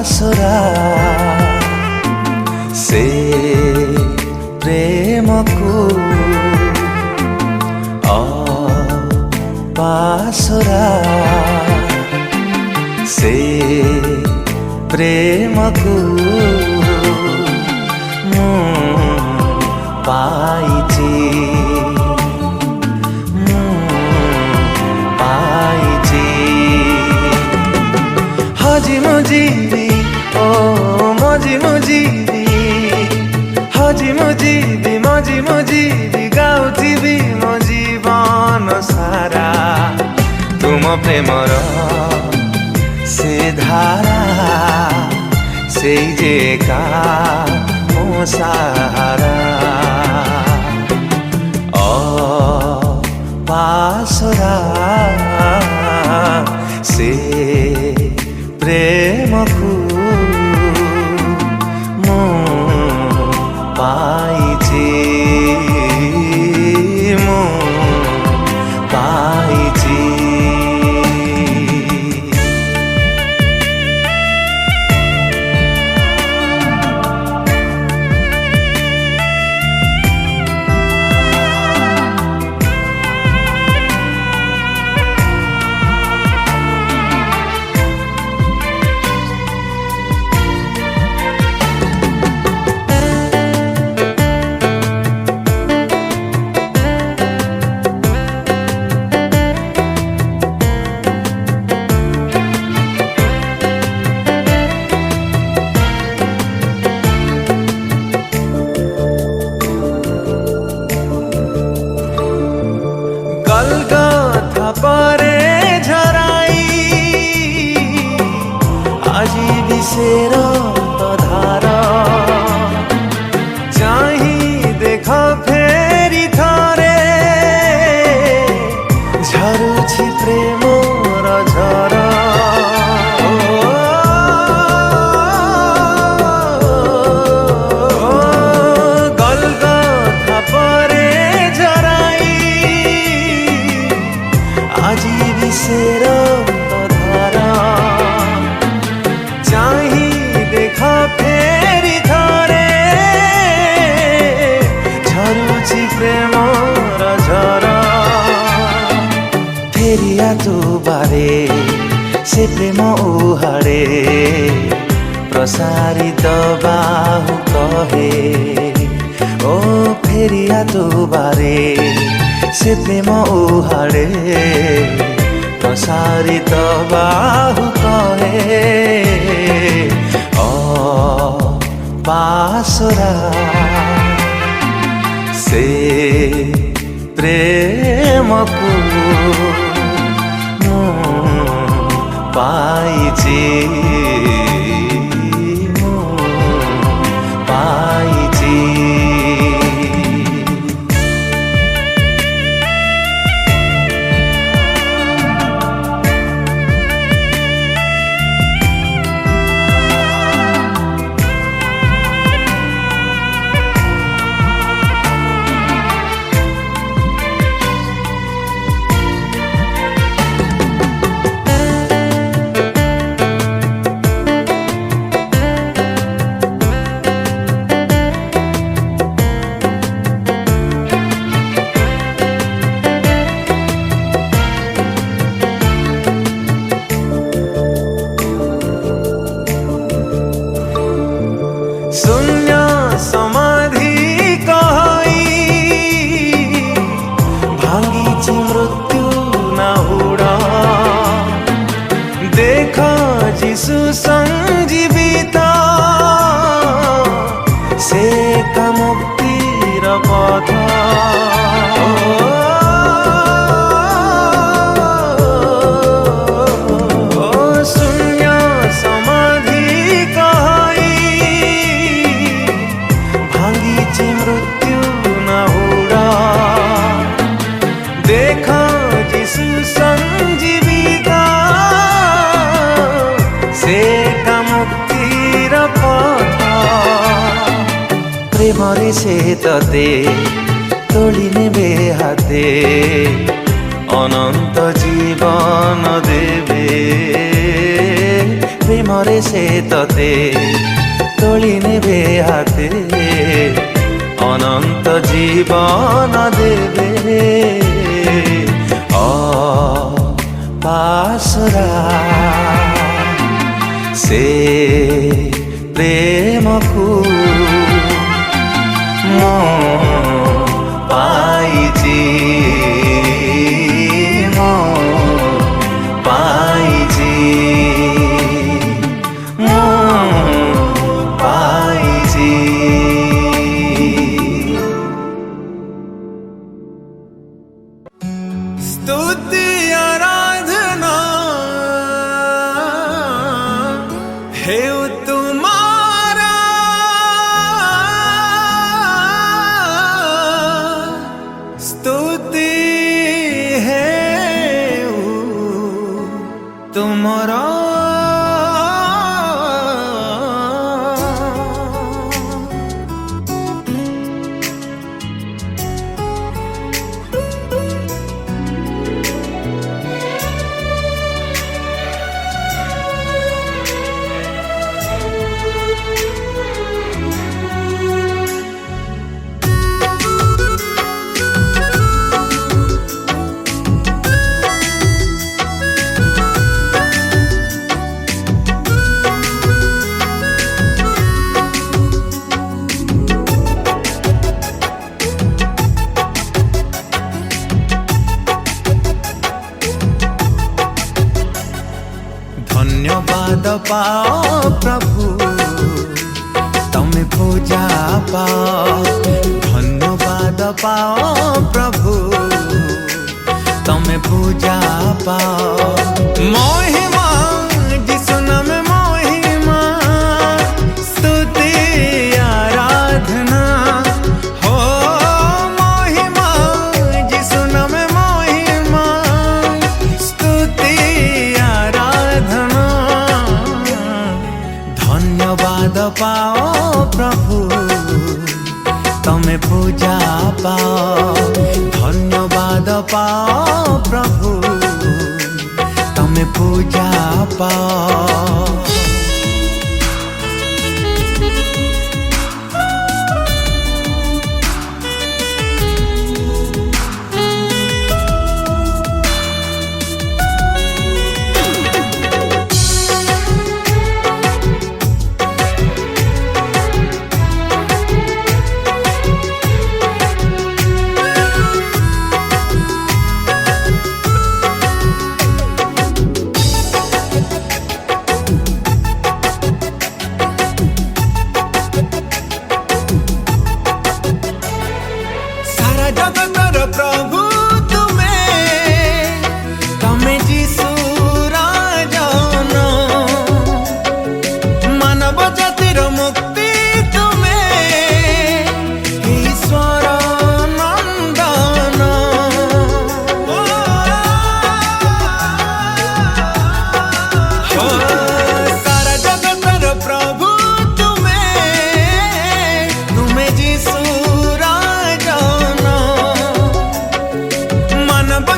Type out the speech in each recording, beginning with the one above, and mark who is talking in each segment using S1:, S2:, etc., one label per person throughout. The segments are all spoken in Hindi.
S1: पासरा से प्रेम को पासरा से प्रेम को पाइची हजी मुजीबी ओ मजी मुजीबी हजी मुजीबी मजी मुजीबी गाउथिबी मो जीवन सारा तुम प्रेमर से धारा से जेका मो सारा पासरा से प्रेम को मो पाइची मो पाइची कथा परे झराई आजी विशेर धार चाही देख फेरी थरे झरुछि प्रेमर झर कथा परे आजी विशेर धारा चाही देख फेरी थरे झरुछि प्रेमर झर फेरिया तू बारे से प्रेम उहाड़े प्रसारित बाहु कहे ओ फेरिया तू बारे से प्रेम उहाड़े प्रसारित बाहु कहे पासरा से प्रेम को पाइची पाइची शून्य समाधि कही भांगी मृत्यु नाहुड़ देख जीशु संजीवित से का मुक्तिर पथ मृत्यु नाहुड़ देख जीशु संजीविका से का मुक्तिर पथ प्रेमरे से तते तोड़ी नेबे हाते अनंत जीवन देवे प्रेमरे से तते तोली नेबे हाते अनंत जीवन देबे पासरा से प्रेम को पाइजी पाइजी पाइजी।
S2: स्तुति आराधना हे तुम्हारा, स्तुति है तुम्हारा। धन्यवाद पाओ प्रभु तमें पूजा पाओ, धन्यवाद पाओ प्रभु तमें पूजा पाओ। महिमा जिसु नाम महिमा, स्तुति आराधना हो महिमा जिसु नाम महिमा, स्तुति आराधना। धन्यवाद पाओ प्रभु तमें पूजा पाओ, धन्यवाद पाओ प्रभु तमें पूजा पाओ। जगतर प्रभु तमें जीसु राजन, मानव जातिर मुक्ति तुम्हें ईश्वर नंदन। सारा जगतर प्रभु तुम्हें जीसु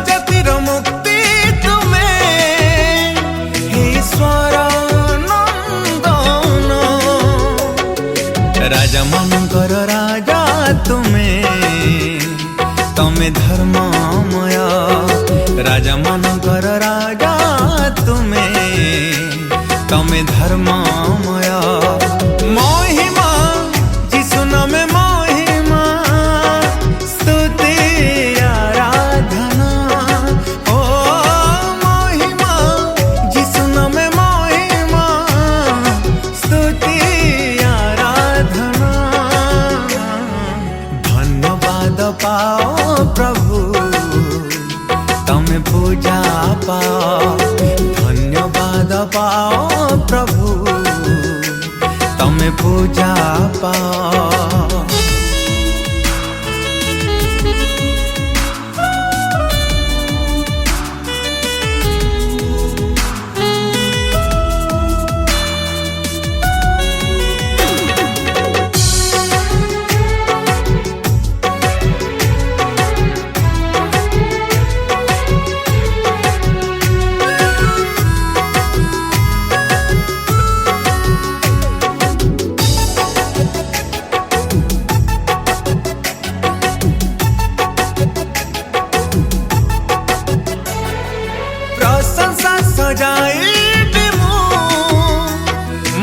S2: जातिर मुक्ति तुम्हें ईश्वर नंदन। राजा मनकर राजा तमें धर्ममय, राजा मनकर राजा तमें धर्ममय। महिमा जिसु नाम महिमा, स्तुति आराधना हो महिमा जिसु नाम महिमा, स्तुति आराधना। धन्यवाद पाओ प्रभु तमें पूजा पाओ, धन्यवाद पाओ प्रभु तमें पूजा पाओ। सजाइबि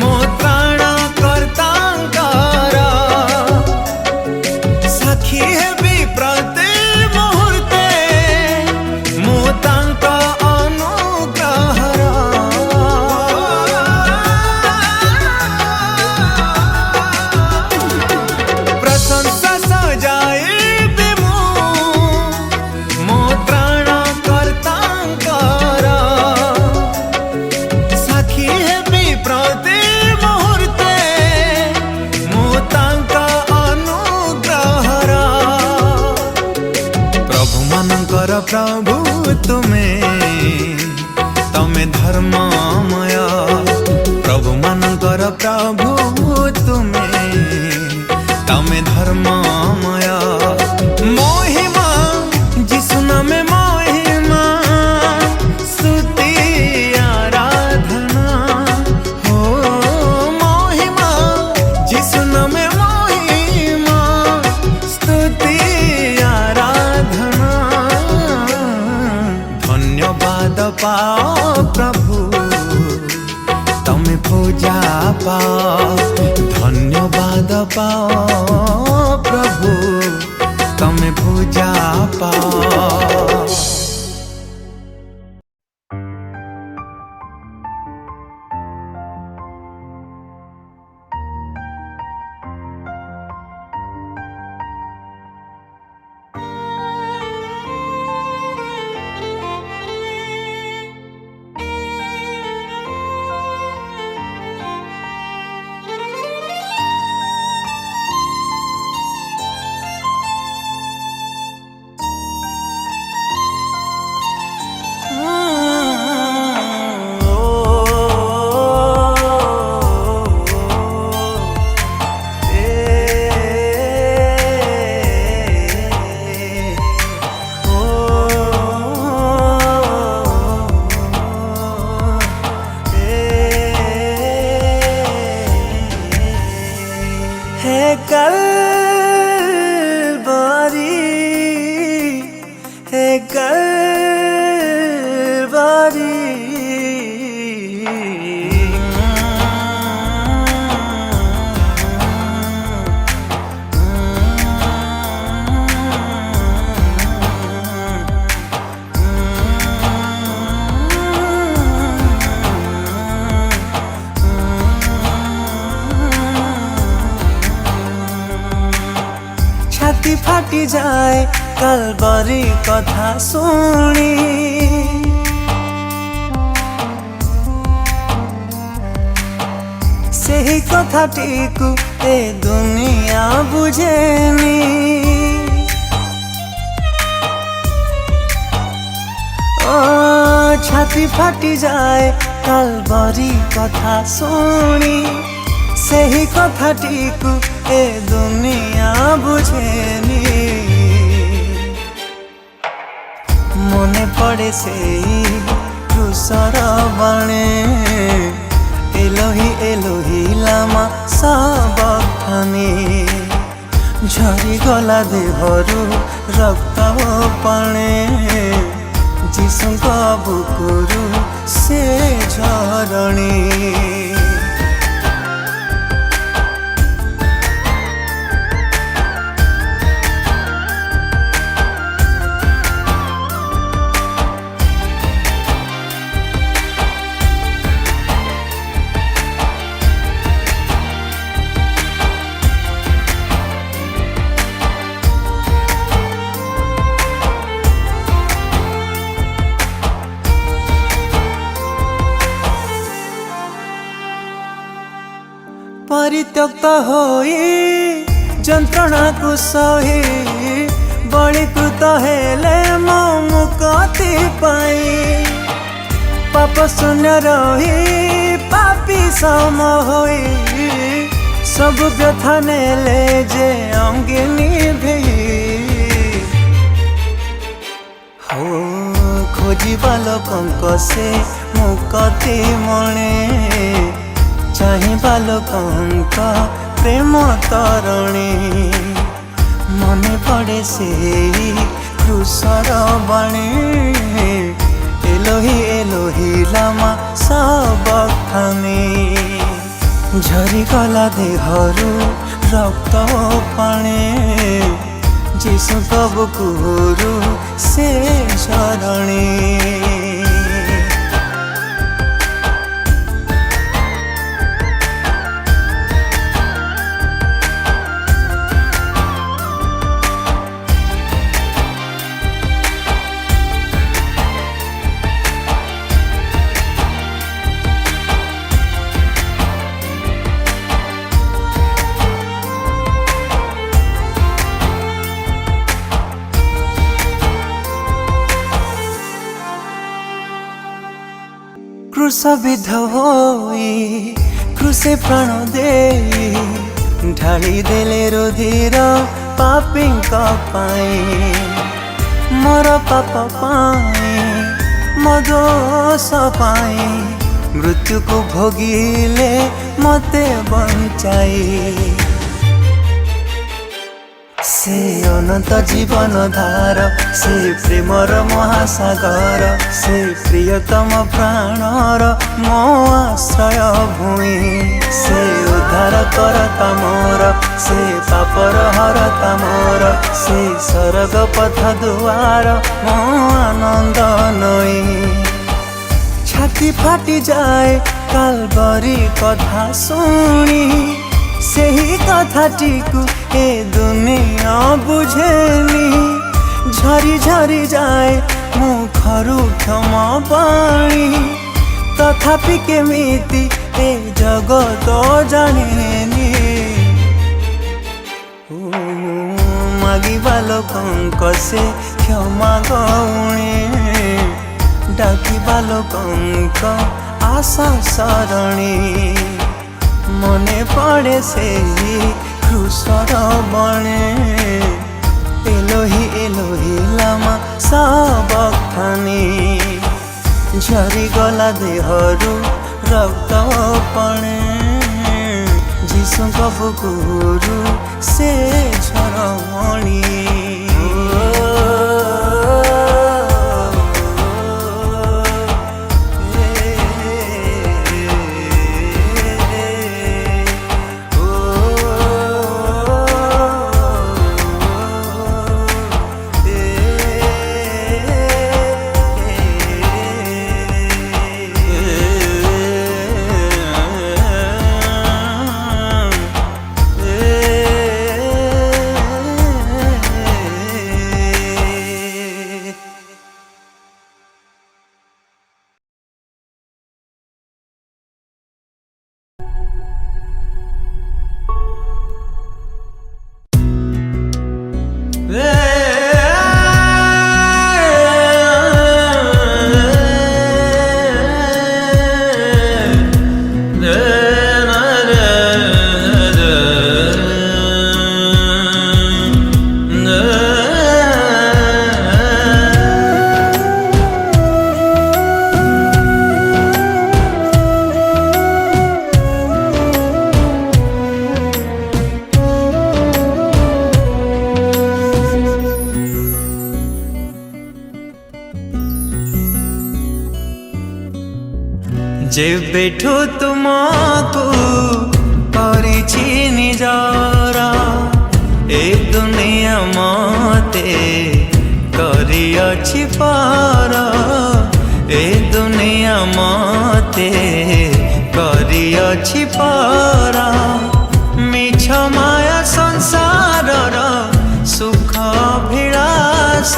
S2: मो त्राण कर्तांकर साक्षी हेबि प्रति मुहूर्ते मु तांक अनुग्रहर प्रशंसा सजाइबि मो त्राण कर्तांकर साक्षी हेबि प्रति मुहूर्ते मु तांक अनुग्रहर प्रभु मानकर प्रभु तमे धर्ममय प्रभु मानकर प्रभु तमे धर्ममय महिमा जिसु नामे महिमा स्तुति आराधना हो महिमा जिसु नामे महिमा स्तुति आराधना धन्यवाद पाओ प्रभु तमे पूजा पाओ धन्यवाद पाओ प्रभु तमे पूजा पाओ छाती फाटी जाए कालबारी कथा शुणी सेही कथाटीकु ए दुनिया बुझेनी ओ छाती फाटी जाए कालबारी कथा शुणी सेही कथाटीकु ए दुनिया बुझेनी मने पड़े से क्रूसर बाणे एलोही एलोही लामा सबखानी झरी गला देहरु रक्त पाणे जीशुଙ୍କ बुकुरु से झरणी परित्यक्त होई जंत्रणा को सही बलिकृत हेले मो मुक्ति पाई पाप शून्य रही पापी सम होई सब व्यथा नेले जे अंगिनी भी हो खोजिबा लोकंक से मुक्ति मणे चाहिबा लोकंक प्रेम तरणी मने पड़े से क्रूसर बाणी एलोही एलोहिलामा सबखाने झरीगला देहरु रक्त पाणे जीशुक बुकुरु से शरणे क्रूसविध होई क्रूसे प्राण दे ढाली देले रुधिर पापीଙ୍କ ପାଇଁ मोर पाप ପାଇଁ मो दोष ପାଇଁ मृत्यु को भोगिले मते बंचाई से अनंत जीवन धार से प्रेमर महासागर से प्रियतम प्राणर मो आश्रय भूमि से उद्धार करता मोर से पापर हरता मोर से स्वर्ग पथ दुआर मो आनंद नई छाती फाटी जाए कालबरी कथा शुणी सेही कथाटिकु ए दुनिया बुझेनी झरी झरी जाए मुखरु क्षमा पाणी तथापि केमिति ए जगत जानेनी मागिबा लोकंक से क्षमा गौणे डाकिबा लोकंक आशा सरणी मने पड़े से क्रूसर बणे एलोही लामा सबखाने झरीगला देहरु रक्त पाणे जीशुଙ୍କ बुकुरु से झरमणी जेबेठू तुमको परिछि निजर ए दुनिया मते करिअछि पर ए दुनिया मते करिअछि पर मिछ माया संसारर सुख अभिलाष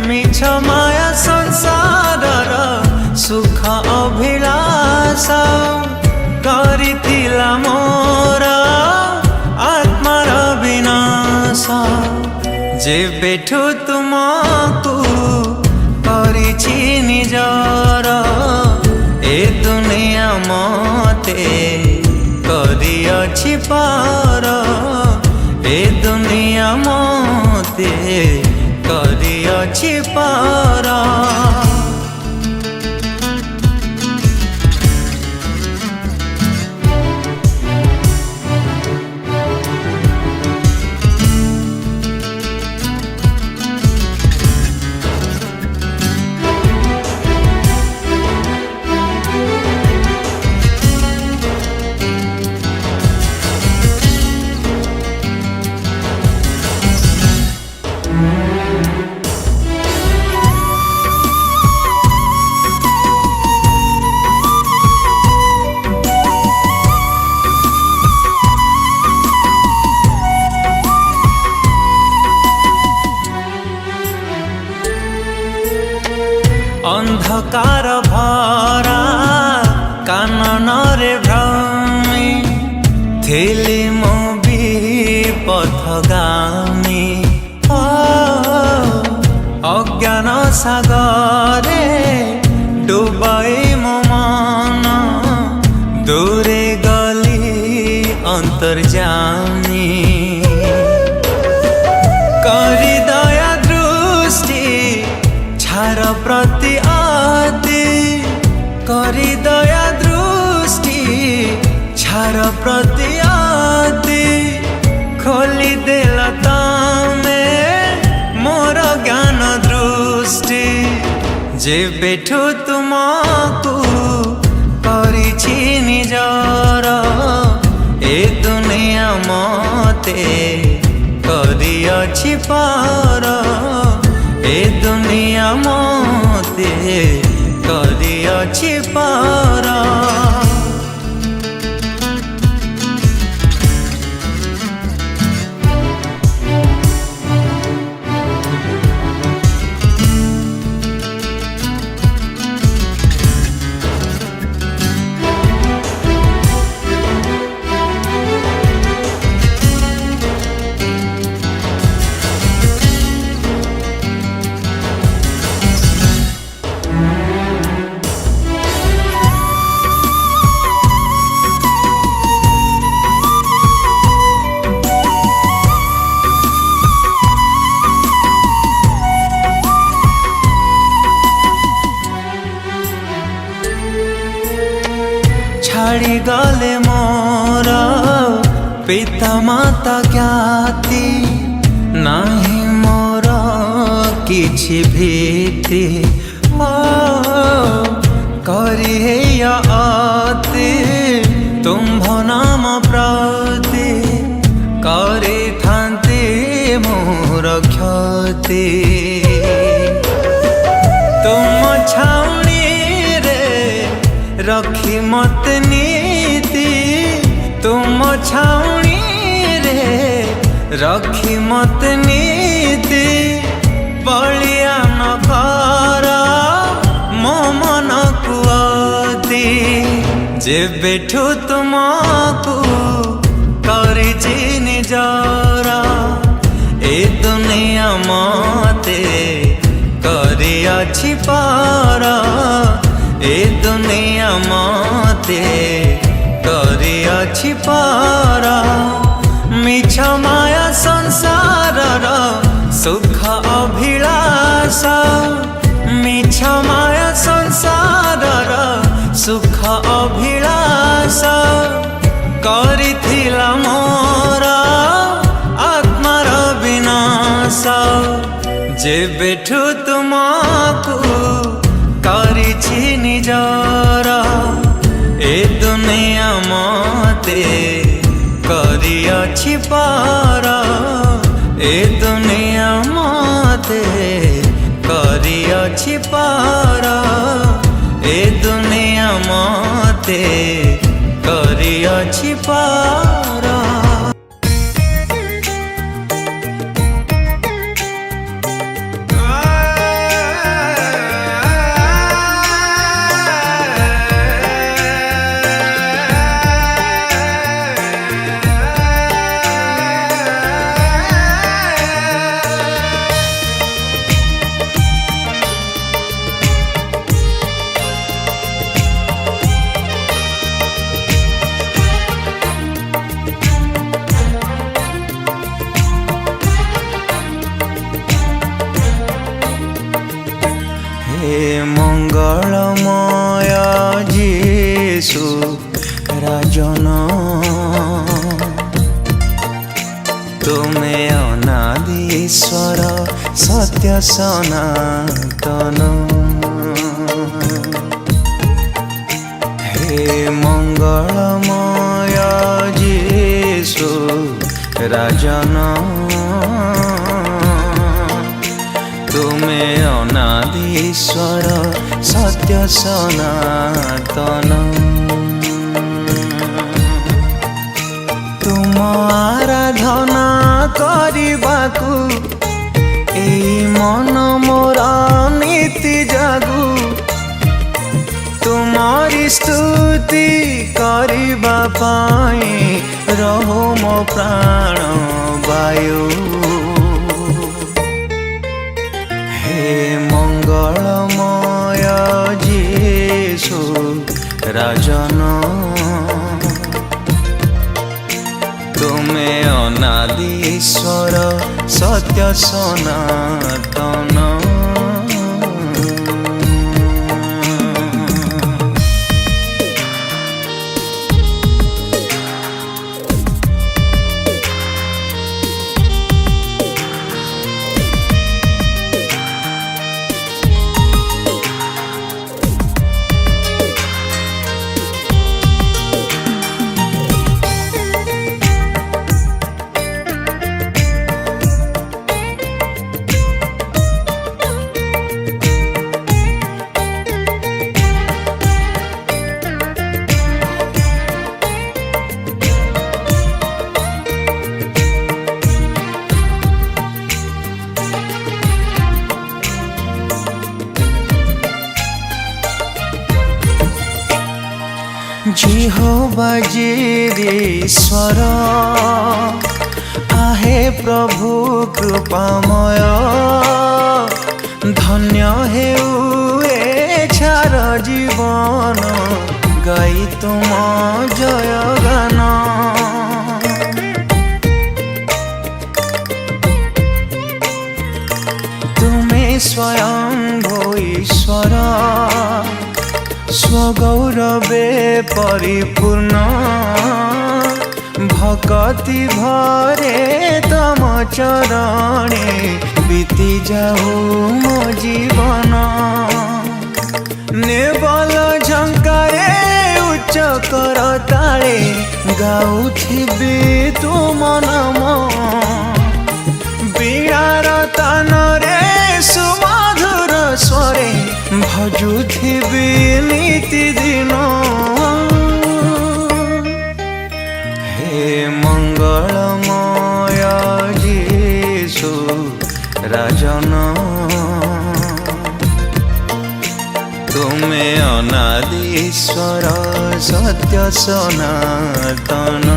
S2: मिछ माया संसारर सुख अभिलाष करिथिला मोर आत्मार विनाश जेबेठू तुमको परिछि निजर ए दुनिया मते करिअछि पर ए दुनिया मते करिअछि पर भरा काननरे भ्रमी थिली मो पथगामी अज्ञान सागरे डुबाई मो मन दूरे गली अंतर्जामी करी दया दृष्टि छार प्रति आदि करी दया दृष्टि छार प्रति आदि खोली देल तमे मोर ज्ञान दृष्टि जेबेठु तुमको करिछि निजर ए दुनिया मते करिअछि पार ए दुनिया मते करिअछि पार छाड़ी गले मोर पिता माता ज्ञाति नाही मोर किछि भीति करी अति तुम्भ नाम प्रति करी थांती मोर क्षति तुम छाउनी रे रखी मत नीति तुम छाउनी रे रखी मत नीति बलिया न कर मो मन कुअति जेबेठु तुमको करिछि निजर ए दुनिया मते करिअछि पार ए दुनिया मते करिअछि पार मिछ माया संसारर सुख अभिलाष मिछ माया संसारर सुख अभिलाष करिथिला मोर आत्मार विनाश जेबेठु तुमको करिछि निजर ए दुनिया मते करिअछि पार ए दुनिया मते करिअछि पार ए दुनिया मते करिअछि पार मंगलमय जीशु राजन तुमे अनादि ईश्वर सत्य सनातन हे मंगलमय जीशु राजन तुमे अनादि ईश्वर सत्य सनातन तुम आराधना करिबाकु एई मन मोर नीति जागु तुमरी स्तुति करिबा पाई रहो मो प्राण वायु। हे मंगलमय जीशु राजन, तुमे अनादि ईश्वर सत्य सनातन। जिहोवा जिरीश्वर आहे प्रभु कृपामय। धन्य हेउ एछार जीवन गाई तुम जय गान। तुमे स्वयं भो ईश्वर स्वगौरवे परिपूर्ण। भक्ति भरे तम चरणे बीती जाऊ मो जीवन। नेबल झंकारे उच्च कर ताळे गाउथिबी तुम नाम। बीणार तानरे सुमधुर स्वरे भजुथिबी नीति दिन। हे मंगलमय जीशु राजन, तुमे अनादि ईश्वर सत्य सनातन।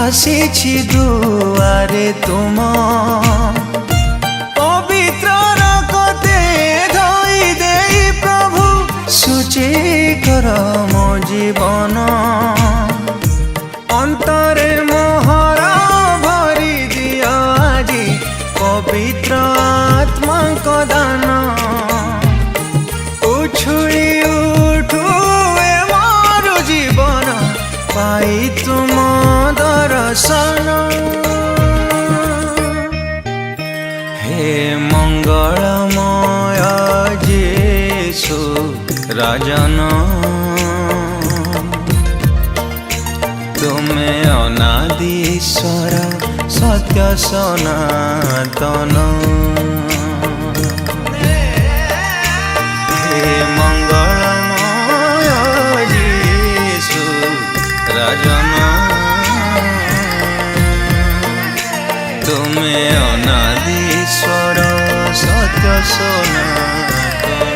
S2: ଆସିଛି ଦୁଆରେ ତୁମ ପବିତ୍ର ରକ୍ତେ ଧୋଇ ଦେଇ ପ୍ରଭୁ ସୂଚି କର ମୋ ଜୀବନ। ଅନ୍ତରେ ମୋହର ଭରି ଦିଅ ଆଜି ପବିତ୍ର ଆତ୍ମାଙ୍କ ଦାନ। ଉଛୁଳି ଉଠୁ ଏ ମୋର ଜୀବନ ପାଇ ତୁମ दर्शन। हे मंगलमय जीशु राजन, तुमे अनादि ईश्वर सत्य सनातन। हे मंगलमय जीशु राजन, तुमे अनादि ईश्वर सत्य ସତ୍ୟ ସନାତନ